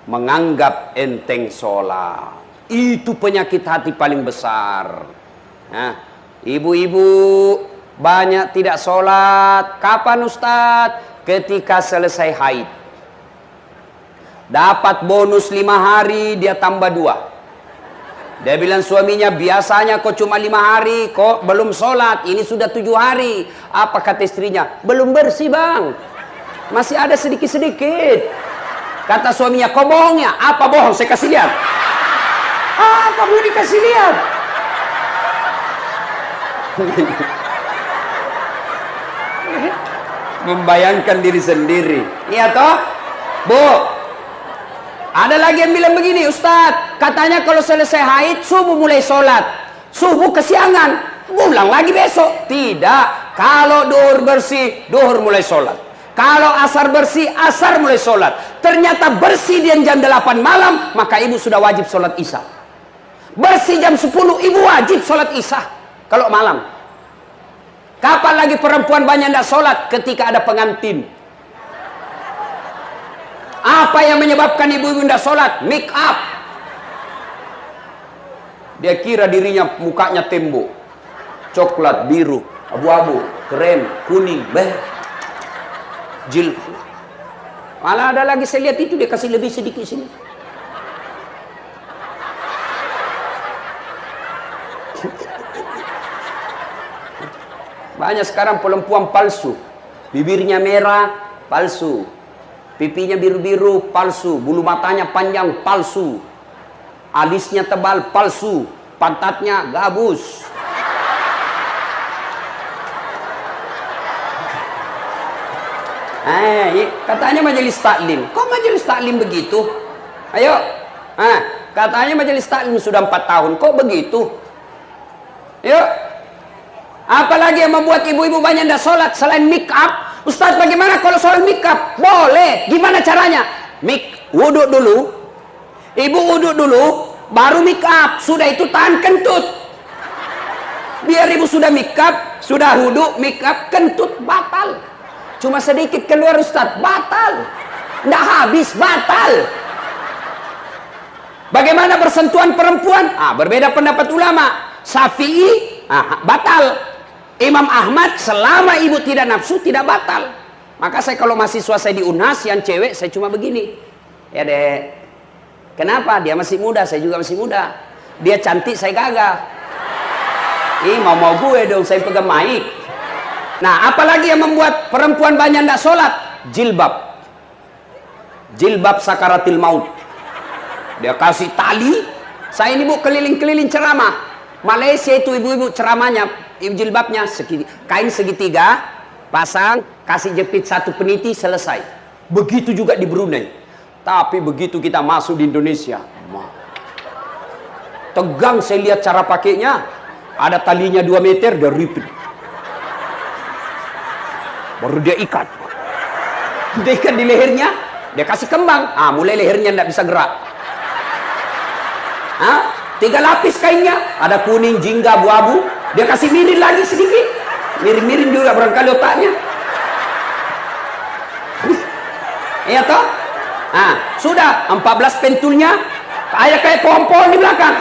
menganggap enteng sholat. Itu penyakit hati paling besar. Nah, ibu-ibu banyak tidak sholat. Kapan Ustadz? Ketika selesai haid. Dapat bonus 5 hari, dia tambah 2. Dia bilang suaminya, biasanya kok cuma 5 hari, kok belum sholat, ini sudah 7 hari. Apa kata istrinya? Belum bersih bang, masih ada sedikit-sedikit. Kata suaminya, kok bohongnya? Apa bohong? Saya kasih lihat. Apa mau dikasih lihat? Membayangkan diri sendiri. Iya toh? Bu, ada lagi yang bilang begini, Ustadz, katanya kalau selesai haid, subuh mulai sholat. Subuh kesiangan, pulang lagi besok. Tidak, kalau duhur bersih, duhur mulai sholat. Kalau asar bersih, asar mulai sholat. Ternyata bersih di jam 8 malam, maka ibu sudah wajib sholat isya. Bersih jam 10, ibu wajib sholat isya. Kalau malam. Kapan lagi perempuan banyak tidak sholat? Ketika ada pengantin. Apa yang menyebabkan ibu-ibu tidak sholat? Make up. Dia kira dirinya mukanya tembok. Coklat, biru, abu-abu, krem, kuning, jil. Malah ada lagi saya lihat itu dia kasih lebih sedikit sini. Banyak sekarang perempuan palsu. Bibirnya merah, palsu. Pipinya biru-biru, palsu. Bulu matanya panjang, palsu. Alisnya tebal, palsu. Pantatnya gabus. Katanya majelis taklim. Kok majelis taklim begitu? Ayo. Katanya majelis taklim sudah 4 tahun. Kok begitu? Yuk. Apalagi yang membuat ibu-ibu banyak tidak sholat selain make up? Ustadz, bagaimana kalau soal make up? Boleh. Gimana caranya? Wudhu dulu. Ibu wudhu dulu, baru make up. Sudah itu tahan kentut. Biar ibu sudah make up, sudah wudhu, make up, kentut batal. Cuma sedikit keluar Ustadz, batal. Nggak habis, batal. Bagaimana bersentuhan perempuan? Berbeda pendapat ulama. Syafi'i, batal. Imam Ahmad, selama ibu tidak nafsu, tidak batal. Maka saya kalau mahasiswa saya di UNHAS yang cewek, saya cuma begini. Ya dek, kenapa? Dia masih muda, saya juga masih muda. Dia cantik, saya gagah. Mau gue dong, saya pegang mic. Nah, apalagi yang membuat perempuan banyak tidak sholat? Jilbab. Jilbab sakaratil maut. Dia kasih tali. Saya ini bu keliling-keliling ceramah. Malaysia itu ibu-ibu ceramahnya, jilbabnya kain segitiga, pasang, kasih jepit 1 peniti, selesai. Begitu juga di Brunei. Tapi begitu kita masuk di Indonesia, tegang saya lihat cara pakainya. Ada talinya 2 meter, dia ripit. Baru dia ikat. Dia ikat di lehernya, dia kasih kembang. Mulai lehernya tidak bisa gerak. 3 lapis kainnya, ada kuning, jingga, abu-abu. Dia kasih mirin lagi sedikit. Mirin-mirin juga barangkali otaknya. Iya toh? Sudah 14 pentulnya, kayak pohon-pohon di belakang.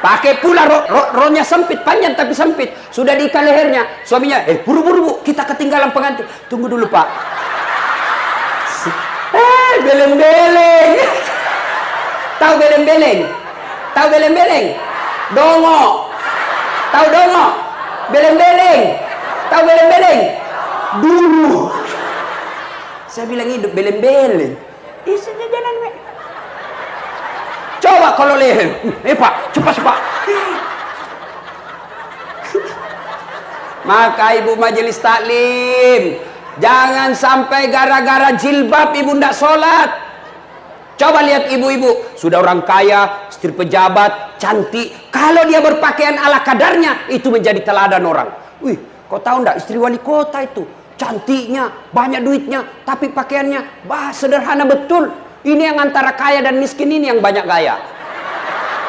Pakai pula rohnya sempit, panjang tapi sempit. Sudah diikat lehernya. Suaminya, buru-buru bu, kita ketinggalan pengantin. Tunggu dulu pak. Beleng-beleng. Tahu beleng-beleng? Tahu beleng-beleng? Dongo. Tahu dongo? Beleng-beleng. Tahu beleng-beleng? Dulu. Saya bilang hidup beleng-beleng. Sudah jalan. Coba kalau leher. Pak, cepat. Maka ibu majelis taklim, jangan sampai gara-gara jilbab ibu ndak sholat. Coba lihat ibu-ibu, sudah orang kaya, istri pejabat, cantik. Kalau dia berpakaian ala kadarnya, itu menjadi teladan orang. Wih, kau tahu ndak istri wali kota itu? Cantiknya, banyak duitnya, tapi pakaiannya sederhana betul. Ini yang antara kaya dan miskin ini yang banyak gaya.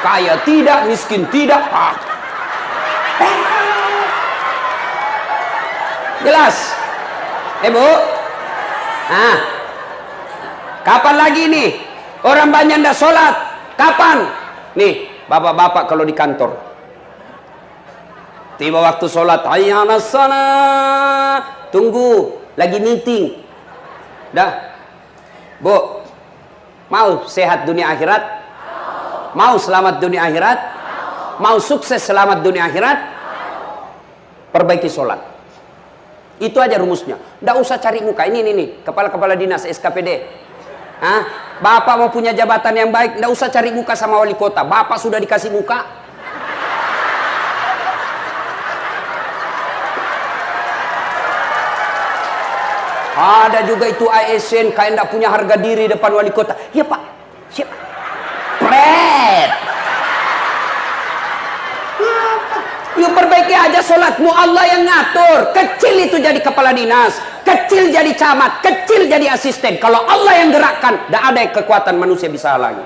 Kaya tidak, miskin tidak. Jelas? Bu? Kapan lagi nih? Orang banyak ndak sholat. Kapan? Nih, bapak-bapak kalau di kantor. Tiba waktu sholat, hayya 'alas shalah. Tunggu, lagi meeting. Dah. Bu, mau sehat dunia akhirat? Mau selamat dunia akhirat? Mau sukses selamat dunia akhirat? Perbaiki sholat. Itu aja rumusnya. Nggak usah cari muka. Ini nih, kepala-kepala dinas SKPD. Bapak mau punya jabatan yang baik, nggak usah cari muka sama wali kota. Bapak sudah dikasih muka. Ada juga itu ASN kayak nggak punya harga diri depan wali kota. Ya Pak, siapa? Pret. Yuk perbaiki aja sholatmu, Allah yang ngatur. Kecil itu jadi kepala dinas, kecil jadi camat, kecil jadi asisten. Kalau Allah yang gerakkan, tidak ada kekuatan manusia bisa halangi.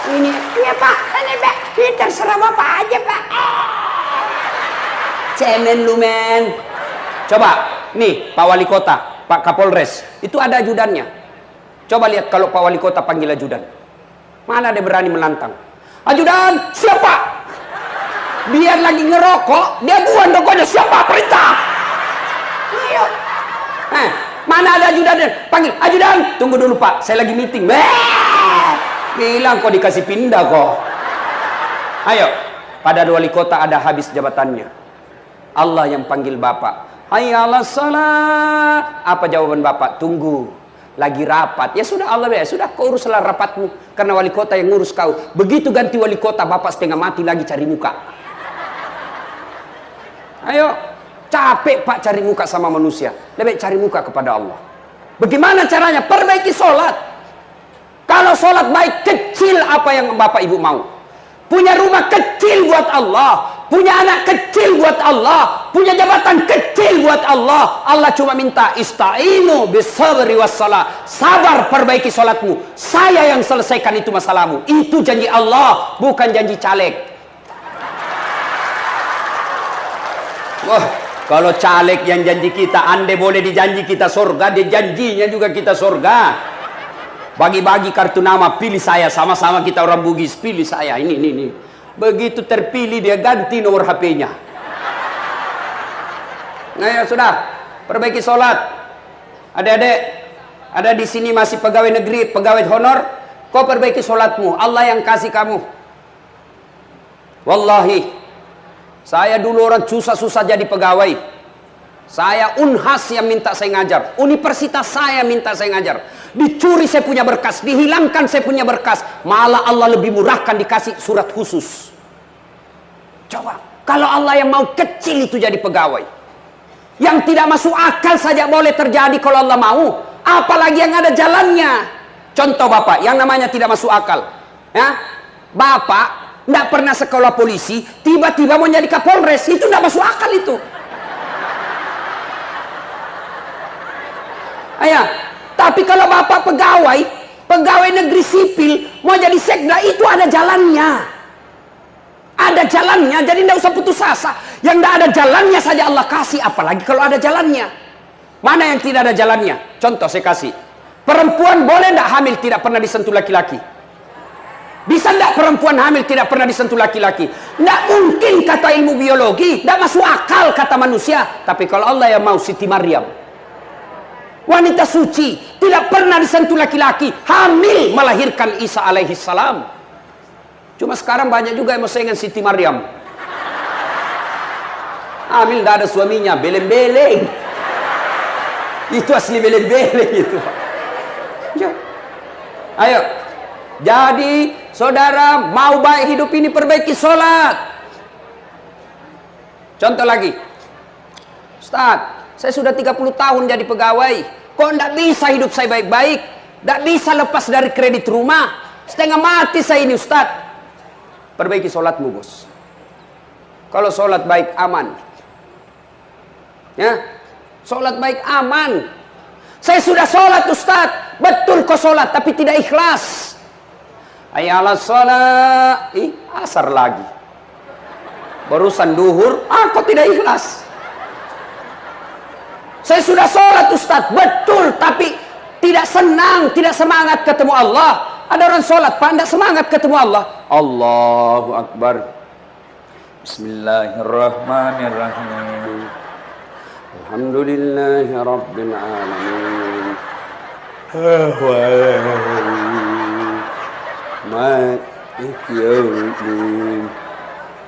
Ini ya Pak, ini Pak, ini terserah Bapak aja Pak. Cemen lu men. Coba, nih Pak Wali Kota, Pak Kapolres, itu ada ajudannya. Coba lihat kalau Pak Wali Kota panggil ajudan. Mana dia berani menantang? Ajudan, siapa? Biar lagi ngerokok, dia buang rokoknya. Siapa? Perintah. Ayo. Mana ada ajudan? Panggil, ajudan. Tunggu dulu Pak, saya lagi meeting. Bilang kok dikasih pindah kok. Ayo, pada wali kota ada habis jabatannya. Allah yang panggil Bapak. Hayya 'alas shalah. Apa jawaban Bapak? Tunggu, lagi rapat. Ya sudah Allah ya, sudah kau uruslah rapatmu. Karena wali kota yang ngurus kau. Begitu ganti wali kota, Bapak setengah mati lagi cari muka. Ayo, capek Pak cari muka sama manusia. Lebih cari muka kepada Allah. Bagaimana caranya? Perbaiki sholat. Kalau sholat baik, kecil apa yang Bapak Ibu mau. Punya rumah kecil buat Allah. Punya anak kecil buat Allah. Punya jabatan kecil buat Allah. Allah cuma minta ista'inu bisabri wassalah. Sabar, perbaiki sholatmu. Saya yang selesaikan itu masalahmu. Itu janji Allah, bukan janji caleg. Wah, kalau caleg yang janji kita, andai boleh dijanji kita surga, dia janjinya juga kita surga. Bagi-bagi kartu nama, pilih saya, sama-sama kita orang Bugis, pilih saya, ini. Begitu terpilih dia ganti nomor HP-nya. Nah ya sudah, perbaiki sholat. Adik-adik, ada di sini masih pegawai negeri, pegawai honor, kau perbaiki sholatmu, Allah yang kasih kamu. Wallahi, saya dulu orang susah-susah jadi pegawai. Saya Unhas yang minta saya ngajar, universitas saya minta saya ngajar. Dicuri saya punya berkas, dihilangkan saya punya berkas, malah Allah lebih murahkan dikasih surat khusus. Coba, kalau Allah yang mau kecil itu jadi pegawai, yang tidak masuk akal saja boleh terjadi kalau Allah mau, apalagi yang ada jalannya. Contoh Bapak, yang namanya tidak masuk akal, ya, Bapak tidak pernah sekolah polisi, tiba-tiba mau jadi Kapolres, itu tidak masuk akal itu. Ayah, tapi kalau Bapak pegawai negeri sipil, mau jadi sekda, itu ada jalannya. Ada jalannya, jadi tidak usah putus asa. Yang tidak ada jalannya saja Allah kasih, apalagi kalau ada jalannya. Mana yang tidak ada jalannya? Contoh saya kasih. Perempuan boleh tidak hamil tidak pernah disentuh laki-laki? Bisa tidak perempuan hamil tidak pernah disentuh laki-laki? Tidak mungkin kata ilmu biologi, tidak masuk akal kata manusia. Tapi kalau Allah yang mau, Siti Maryam, wanita suci, tidak pernah disentuh laki-laki, hamil melahirkan Isa alaihi salam. Cuma sekarang banyak juga yang mau dengan Siti Maryam. Hamil tidak ada suaminya, beleng-beleng. Itu asli beleng-beleng itu. Ayo. Jadi, saudara mau baik hidup ini, perbaiki sholat. Contoh lagi. Ustaz, saya sudah 30 tahun jadi pegawai. Kok tidak bisa hidup saya baik-baik? Tidak bisa lepas dari kredit rumah. Setengah mati saya ini Ustaz. Perbaiki sholatmu bos. Kalau sholat baik aman. Ya, sholat baik aman. Saya sudah sholat Ustaz. Betul kok sholat tapi tidak ikhlas. Hayya 'alas shalah. Asar lagi. Barusan duhur, kok tidak ikhlas. Saya sudah sholat Ustaz, betul, tapi tidak senang, tidak semangat ketemu Allah. Ada orang sholat Pak, tidak semangat ketemu Allah. Allahu Akbar. Bismillahirrahmanirrahim. Alhamdulillahi Rabbil Alamin. Maliki yaumiddin.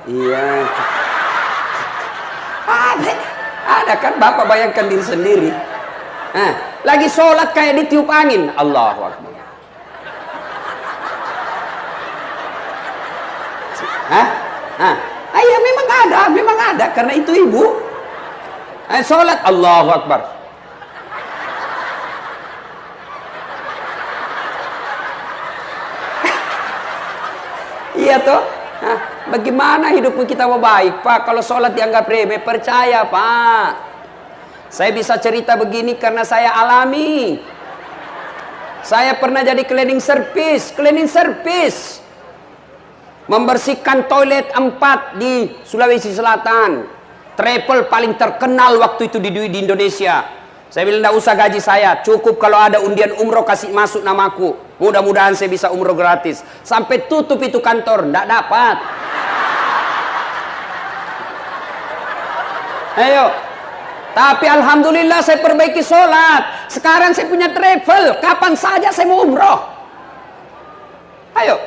Iya. Ada kan Bapak bayangkan diri sendiri. Lagi sholat kayak ditiup angin. Allahu Akbar. Ya memang ada karena itu ibu. Sholat Allahu Akbar. Iya toh. Bagaimana hidupmu kita mau baik Pak kalau sholat dianggap remeh? Percaya Pak, saya bisa cerita begini karena saya alami. Saya pernah jadi cleaning service, membersihkan toilet 4 di Sulawesi Selatan. Travel paling terkenal waktu itu di Indonesia. Saya bilang tidak usah gaji saya, cukup kalau ada undian umroh kasih masuk namaku. Mudah-mudahan saya bisa umroh gratis. Sampai tutup itu kantor, tidak dapat. Ayo. Tapi alhamdulillah saya perbaiki sholat. Sekarang saya punya travel, kapan saja saya mau umroh. Ayo.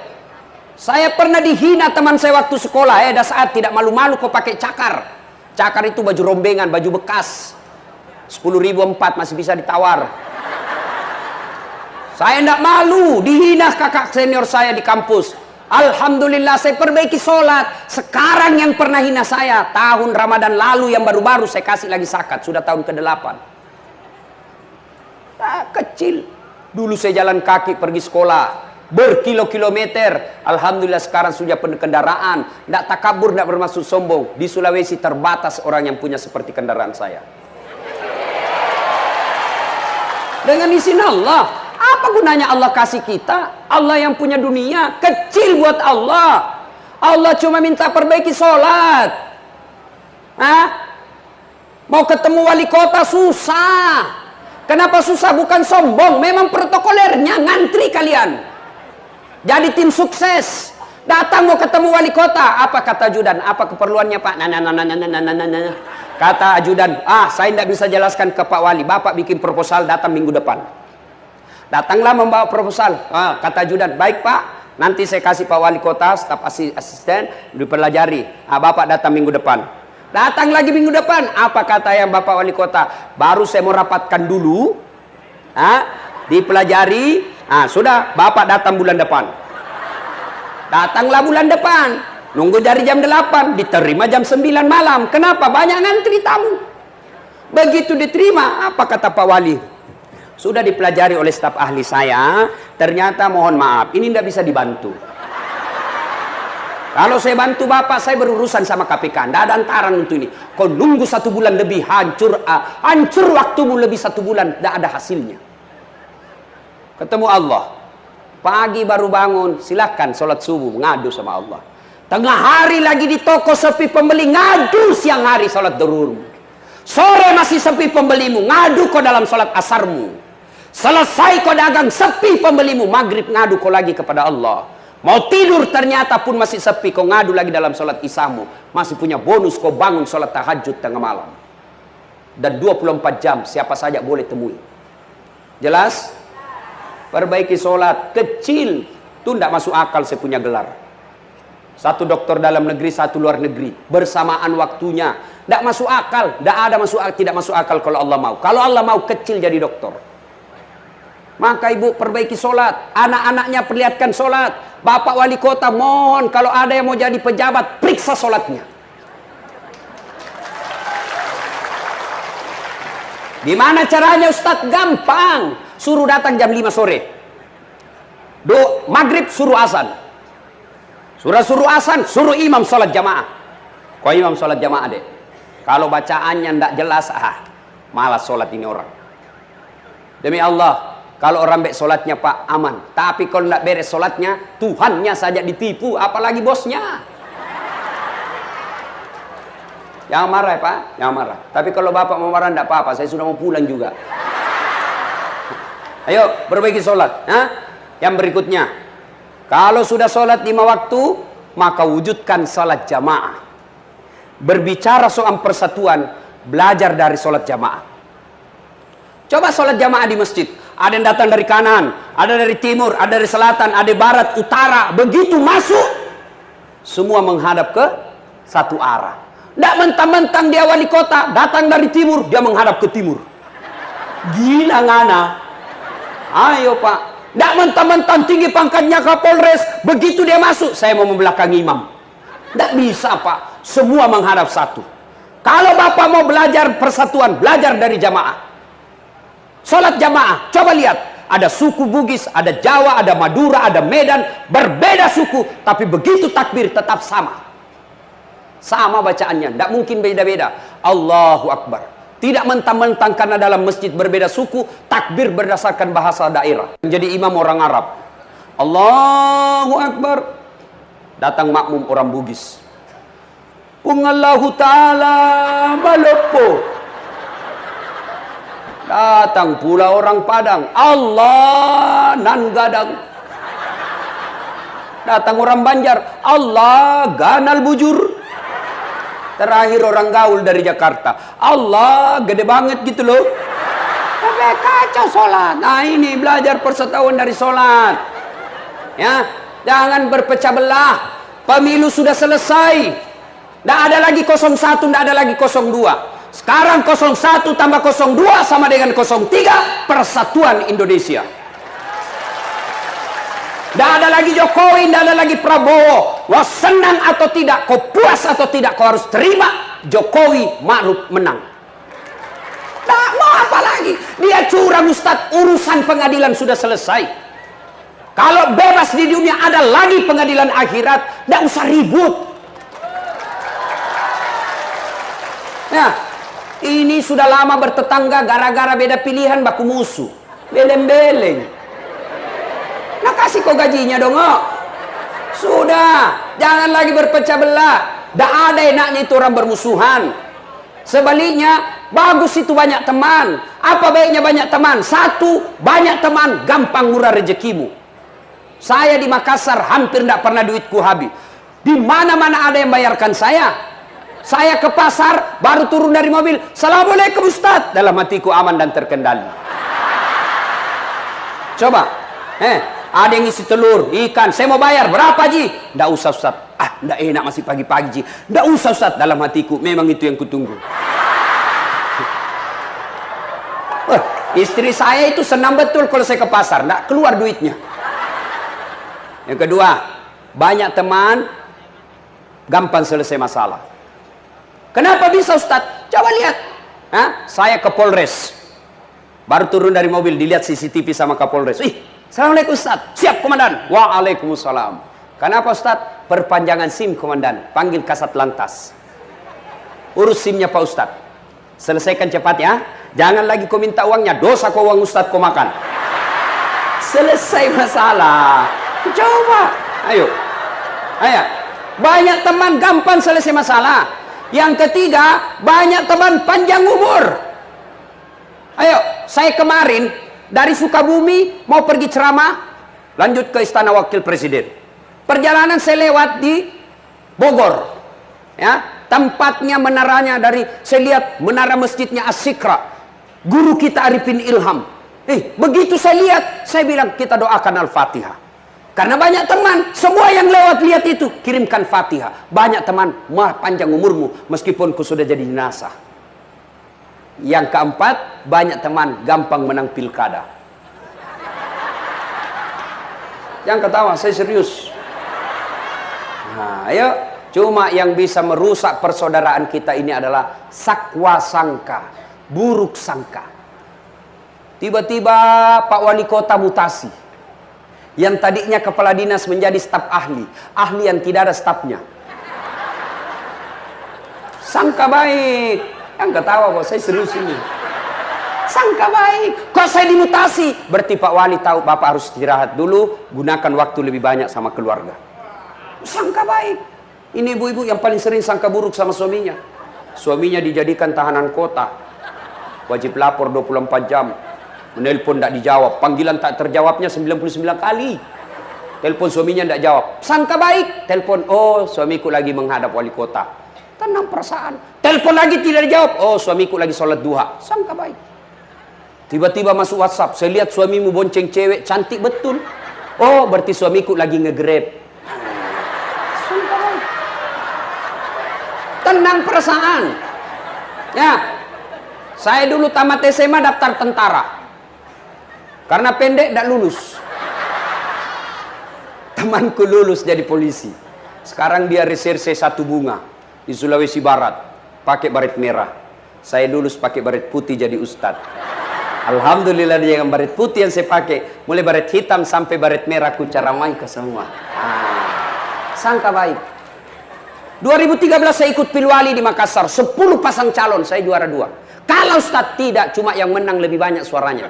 Saya pernah dihina teman saya waktu sekolah. Ada saat tidak malu-malu kok pakai cakar. Cakar itu baju rombengan, baju bekas. 10.004 masih bisa ditawar. Saya tidak malu dihina kakak senior saya di kampus. Alhamdulillah saya perbaiki sholat. Sekarang yang pernah hina saya tahun Ramadan lalu yang baru-baru saya kasih lagi zakat. Sudah tahun ke-8. Kecil. Dulu saya jalan kaki pergi sekolah berkilo-kilometer. Alhamdulillah sekarang sudah kendaraan. Tidak takabur, tidak bermaksud sombong. Di Sulawesi terbatas orang yang punya seperti kendaraan saya. Dengan izin Allah. Apa gunanya Allah kasih kita? Allah yang punya dunia kecil buat Allah. Allah cuma minta perbaiki sholat. Mau ketemu wali kota susah. Kenapa susah? Bukan sombong, memang protokolernya ngantri kalian. Jadi tim sukses. Datang mau ketemu wali kota, apa kata ajudan? Apa keperluannya Pak? Kata ajudan, saya tidak bisa jelaskan ke Pak Wali. Bapak bikin proposal datang minggu depan. Datanglah membawa proposal. Kata ajudan, baik Pak. Nanti saya kasih Pak Wali Kota, staf asisten, dipelajari. Bapak datang minggu depan. Datang lagi minggu depan. Apa kata yang Bapak Wali Kota? Baru saya mau rapatkan dulu. Dipelajari. Sudah, Bapak datang bulan depan. Datanglah bulan depan. Nunggu dari jam 8, diterima jam 9 malam. Kenapa? Banyak ngantri tamu. Begitu diterima, apa kata Pak Wali? Sudah dipelajari oleh staf ahli saya, ternyata mohon maaf, ini tidak bisa dibantu. Kalau saya bantu Bapak, saya berurusan sama KPK. Tidak ada antaran untuk ini. Kau nunggu 1 bulan lebih, hancur waktumu lebih 1 bulan, tidak ada hasilnya. Ketemu Allah. Pagi baru bangun, silakan sholat subuh, ngadu sama Allah. Tengah hari lagi di toko sepi pembeli, ngadu siang hari sholat duhur. Sore masih sepi pembelimu, ngadu kau dalam sholat asarmu. Selesai kau dagang, sepi pembelimu, maghrib ngadu kau lagi kepada Allah. Mau tidur ternyata pun masih sepi, kau ngadu lagi dalam sholat isyamu. Masih punya bonus kau bangun sholat tahajud tengah malam. Dan 24 jam siapa saja boleh temui. Jelas? Perbaiki sholat kecil itu tidak masuk akal saya punya gelar. Satu dokter dalam negeri, satu luar negeri. Bersamaan waktunya. Tidak masuk akal. Tidak masuk akal kalau Allah mau. Kalau Allah mau kecil jadi dokter. Maka ibu perbaiki sholat. Anak-anaknya perlihatkan sholat. Bapak wali kota mohon kalau ada yang mau jadi pejabat, periksa sholatnya. Gimana caranya Ustadz? Gampang. Suruh datang jam 5 sore. Maghrib suruh azan. Suruh azan, suruh imam sholat jamaah. Kau imam sholat jamaah deh. Kalau bacaannya tidak jelas, malas sholat ini orang. Demi Allah, kalau orang baik sholatnya Pak, aman. Tapi kalau tidak beres sholatnya, Tuhannya saja ditipu, apalagi bosnya. Jangan marah ya Pak, jangan marah. Tapi kalau Bapak mau marah tidak apa-apa, saya sudah mau pulang juga. Ayo, perbaiki sholat. Yang berikutnya, kalau sudah sholat 5 waktu, maka wujudkan sholat jamaah. Berbicara soal persatuan, belajar dari sholat jamaah. Coba sholat jamaah di masjid. Ada yang datang dari kanan, ada dari timur, ada dari selatan, ada barat, utara. Begitu masuk, semua menghadap ke satu arah. Tidak mentang-mentang dia wali kota, datang dari timur, dia menghadap ke timur. Gila ngana. Ayo Pak. Tidak mentang-mentang tinggi pangkatnya Kapolres, begitu dia masuk, saya mau membelakangi imam. Tidak bisa Pak. Semua menghadap satu. Kalau Bapak mau belajar persatuan, belajar dari jamaah. Sholat jamaah, coba lihat. Ada suku Bugis, ada Jawa, ada Madura, ada Medan. Berbeda suku, tapi begitu takbir tetap sama. Sama bacaannya, tidak mungkin beda-beda. Allahu Akbar. Tidak mentang-mentang karena dalam masjid berbeda suku, takbir berdasarkan bahasa daerah. Menjadi imam orang Arab. Allahu Akbar. Datang makmum orang Bugis. Allahu Ta'ala malopo. Datang pula orang Padang. Allah nan gadang. Datang orang Banjar. Allah ganal bujur. Terakhir orang gaul dari Jakarta. Allah gede banget gitu loh. Tapi kacau sholat. Nah ini belajar persatuan dari sholat. Ya, jangan berpecah belah. Pemilu sudah selesai. Tidak ada lagi 01, tidak ada lagi 02. Sekarang 01 tambah 02 sama dengan 03. Persatuan Indonesia. Tidak ada lagi Jokowi, tidak ada lagi Prabowo. Wah senang atau tidak, kau puas atau tidak, kau harus terima Jokowi Ma'ruf menang. Tidak mau apa lagi. Dia curang Ustadz, urusan pengadilan sudah selesai. Kalau bebas di dunia ada lagi pengadilan akhirat, tidak usah ribut. Nah, ini sudah lama bertetangga gara-gara beda pilihan baku musuh. Beleng-beleng. Nah kasih kau gajinya dong. Sudah, jangan lagi berpecah belah. Tidak ada enaknya itu orang bermusuhan. Sebaliknya, bagus itu banyak teman. Apa baiknya banyak teman? Satu, banyak teman, gampang murah rezekimu. Saya di Makassar hampir tidak pernah duitku habis. Di mana-mana ada yang bayarkan saya. Saya ke pasar, baru turun dari mobil. Assalamualaikum Ustaz. Dalam hatiku aman dan terkendali. Coba. Ada yang isi telur, ikan. Saya mau bayar. Berapa Ji? Tidak usah Ustaz. Tidak enak masih pagi-pagi Ji. Tidak usah Ustaz. Dalam hatiku. Memang itu yang kutunggu. Istri saya itu senang betul kalau saya ke pasar. Tidak keluar duitnya. Yang kedua, banyak teman, gampang selesai masalah. Kenapa bisa Ustaz? Coba lihat. Saya ke Polres. Baru turun dari mobil, dilihat CCTV sama Kapolres. Assalamualaikum Ustaz. Siap Komandan. Waalaikumsalam. Kenapa Ustaz? Perpanjangan SIM Komandan. Panggil Kasat Lantas. Urus SIM-nya Pak Ustaz. Selesaikan cepat ya. Jangan lagi kau minta uangnya. Dosa kau uang Ustaz kau makan. Selesai masalah. Coba. Ayo. Banyak teman gampang selesai masalah. Yang ketiga, banyak teman panjang umur. Ayo, saya kemarin dari Sukabumi mau pergi ceramah, lanjut ke Istana Wakil Presiden. Perjalanan saya lewat di Bogor. Ya, tempatnya menaranya saya lihat menara masjidnya As-Sikra. Guru kita Arifin Ilham. Begitu saya lihat, saya bilang kita doakan Al-Fatihah. Karena banyak teman, semua yang lewat lihat itu, kirimkan Fatihah. Banyak teman, panjang umurmu, meskipun kau sudah jadi jenazah. Yang keempat, banyak teman, gampang menang pilkada. Yang ketawa, saya serius. Nah, ayo, cuma yang bisa merusak persaudaraan kita ini adalah sakwa sangka, buruk sangka. Tiba-tiba Pak Wali Kota mutasi. Yang tadinya kepala dinas menjadi staf ahli. Ahli yang tidak ada stafnya. Sangka baik. Yang ketawa kok, saya serius ini. Sangka baik. Kok saya dimutasi? Berarti Pak Wali tahu Bapak harus istirahat dulu. Gunakan waktu lebih banyak sama keluarga. Sangka baik. Ini ibu-ibu yang paling sering sangka buruk sama suaminya. Suaminya dijadikan tahanan kota. Wajib lapor 24 jam. Menelpon tidak dijawab, panggilan tak terjawabnya 99 kali. Telepon suaminya tidak jawab, sangka baik. Telepon, oh suamiku lagi menghadap wali kota. Tenang perasaan. Telepon lagi tidak dijawab, oh suamiku lagi sholat duha. Sangka baik. Tiba-tiba masuk WhatsApp, saya lihat suamimu bonceng cewek cantik betul. Oh berarti suamiku lagi nge-grab. Sangka baik. Tenang perasaan. Ya, saya dulu tamat SMA daftar tentara. Karena pendek tidak lulus. Temanku lulus jadi polisi. Sekarang dia reserse Satu Bunga di Sulawesi Barat, pakai baret merah. Saya lulus pakai baret putih jadi ustadz. Alhamdulillah dia yang baret putih yang saya pakai, mulai baret hitam sampai baret merah ku caramai ke semua. Sangka baik. 2013 saya ikut pilwali di Makassar, 10 pasang calon, saya juara 2. Kalau ustadz tidak, cuma yang menang lebih banyak suaranya.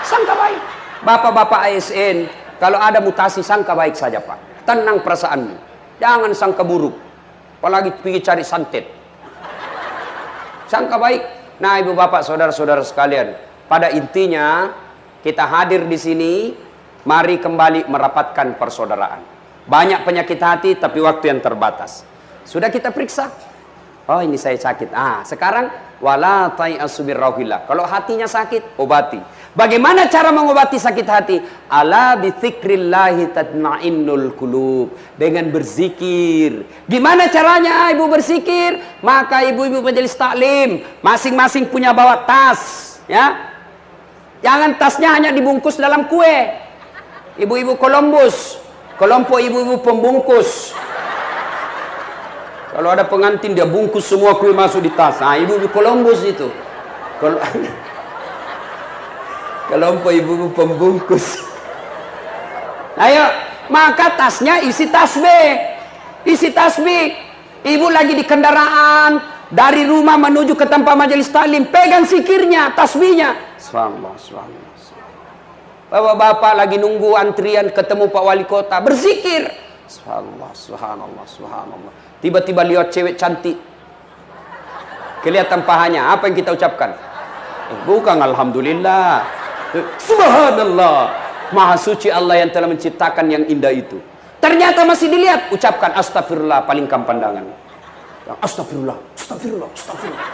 Sangka baik. Bapak-bapak ASN, kalau ada mutasi sangka baik saja Pak. Tenang perasaanmu. Jangan sangka buruk. Apalagi pergi cari santet. Sangka baik. Nah ibu bapak saudara-saudara sekalian. Pada intinya kita hadir di sini. Mari kembali merapatkan persaudaraan. Banyak penyakit hati tapi waktu yang terbatas. Sudah kita periksa. Oh ini saya sakit. Sekarang wala tai'asu birrauhillah. Kalau hatinya sakit, obati. Bagaimana cara mengobati sakit hati? Ala bi dzikrillahi tatmainnul qulub. Dengan berzikir. Gimana caranya ibu berzikir? Maka ibu-ibu majelis taklim masing-masing punya bawa tas, ya. Jangan tasnya hanya dibungkus dalam kue. Ibu-ibu Columbus, kelompok ibu-ibu pembungkus. Kalau ada pengantin dia bungkus semua kue masuk di tas. Ibu-ibu Columbus itu. Kelompok ibu-ibu pembungkus. Ayo, maka tasnya isi tasbih. Isi tasbih. Ibu lagi di kendaraan dari rumah menuju ke tempat majelis taklim, pegang zikirnya, tasbihnya. Subhanallah, subhanallah. Bapak-bapak lagi nunggu antrian ketemu Pak Wali Kota, berzikir. Subhanallah, subhanallah, subhanallah. Tiba-tiba lihat cewek cantik. Kelihatan pahanya, apa yang kita ucapkan? Bukan alhamdulillah. Subhanallah, maha suci Allah yang telah menciptakan yang indah itu. Ternyata masih dilihat, ucapkan astagfirullah, palingkan pandangan. Astagfirullah, astagfirullah, astagfirullah.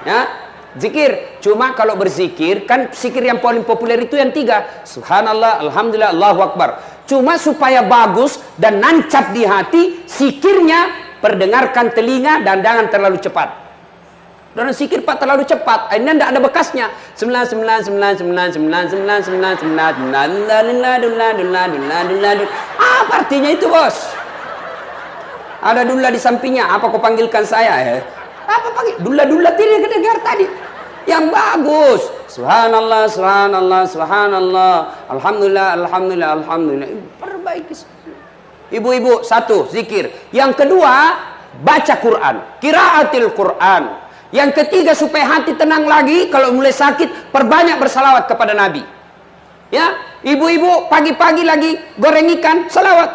Ya, zikir. Cuma kalau berzikir, kan zikir yang paling populer itu yang 3. Subhanallah, alhamdulillah, Allahu Akbar. Cuma supaya bagus dan nancap di hati, zikirnya perdengarkan telinga dan jangan terlalu cepat. Dan zikir Pak terlalu cepat, ini tidak ada bekasnya. 9999999999. Apa artinya itu bos? Ada dula di sampingnya. Apa kau panggilkan saya? Apa panggil? Dula-dula tidak kedengar tadi. Yang bagus. Subhanallah, subhanallah, subhanallah. Alhamdulillah, alhamdulillah, alhamdulillah. Perbaiki. Ibu-ibu, 1, zikir. Yang kedua, baca Quran. Qiraatil Quran. Yang ketiga, supaya hati tenang lagi, kalau mulai sakit, perbanyak bersalawat kepada Nabi. Ya, ibu-ibu pagi-pagi lagi goreng ikan, salawat.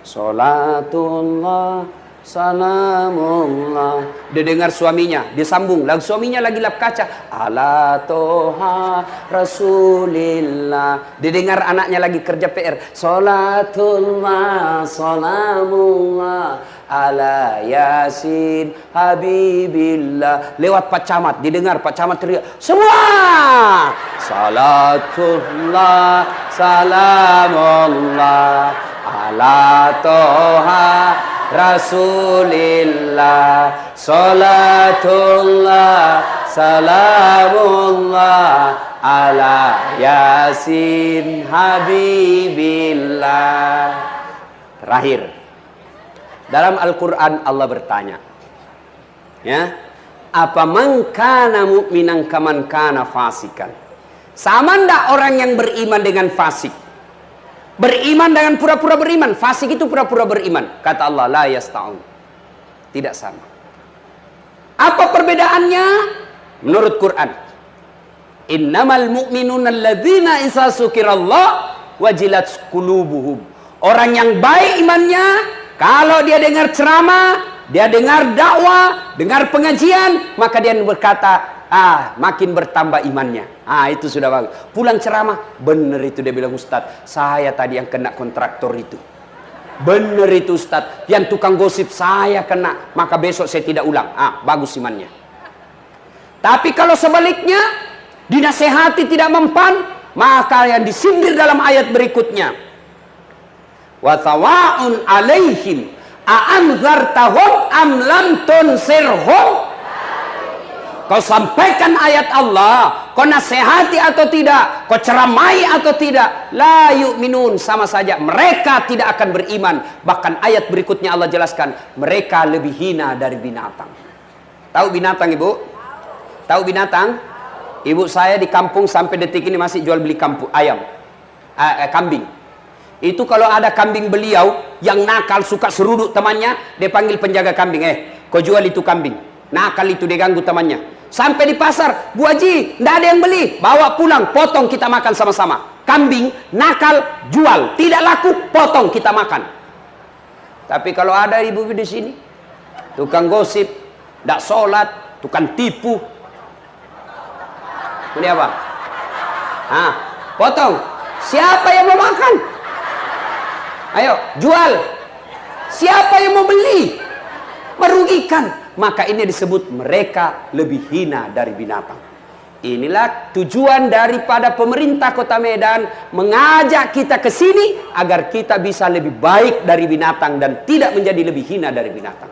Salatullah, salamullah. Dia dengar suaminya, dia sambung. Lagu suaminya lagi lap kaca. Ala toha rasulillah. Dia dengar anaknya lagi kerja PR. Salatullah, salamullah. Ala Yasin Habibillah. Lewat Pak Camat, didengar Pak Camat teriak, semua salatullah salamullah ala toha rasulillah. Salatullah salamullah ala Yasin Habibillah. Terakhir, dalam Al-Quran Allah bertanya, ya, apa man kana mu'minan kaman kana fasikan? Sama ndak orang yang beriman dengan fasik? Beriman dengan pura-pura beriman. Fasik itu pura-pura beriman. Kata Allah, la yasta'un. Tidak sama. Apa perbedaannya? Menurut Quran, innamal mu'minuna alladzina isa sukirallah wajilat qulubuhum. Orang yang baik imannya, kalau dia dengar ceramah, dia dengar dakwah, dengar pengajian, maka dia berkata, makin bertambah imannya. Itu sudah bagus. Pulang ceramah, bener itu dia bilang, Ustadz, saya tadi yang kena kontraktor itu. Bener itu Ustadz, yang tukang gosip saya kena, maka besok saya tidak ulang. Bagus imannya. Tapi kalau sebaliknya, dinasehati tidak mempan, maka yang disindir dalam ayat berikutnya, wa sawa'un alaihim a'anzartahum am lam tunsirhum. Kau sampaikan ayat Allah, kau nasihati atau tidak, kau ceramai atau tidak, la yu'minun, sama saja mereka tidak akan beriman. Bahkan ayat berikutnya Allah jelaskan, mereka lebih hina dari binatang. Tahu binatang, Ibu? Tahu binatang? Ibu saya di kampung sampai detik ini masih jual beli kambing. Itu kalau ada kambing beliau yang nakal, suka seruduk temannya, dia panggil penjaga kambing, kau jual itu kambing. Nakal itu, dia ganggu temannya. Sampai di pasar, Bu Haji, tidak ada yang beli, bawa pulang, potong kita makan sama-sama. Kambing nakal, jual, tidak laku, potong kita makan. Tapi kalau ada ibu di sini, tukang gosip, tidak sholat, tukang tipu, ini apa? Potong. Siapa yang mau makan? Ayo, jual. Siapa yang mau beli? Merugikan. Maka ini disebut mereka lebih hina dari binatang. Inilah tujuan daripada pemerintah Kota Medan mengajak kita ke sini agar kita bisa lebih baik dari binatang dan tidak menjadi lebih hina dari binatang.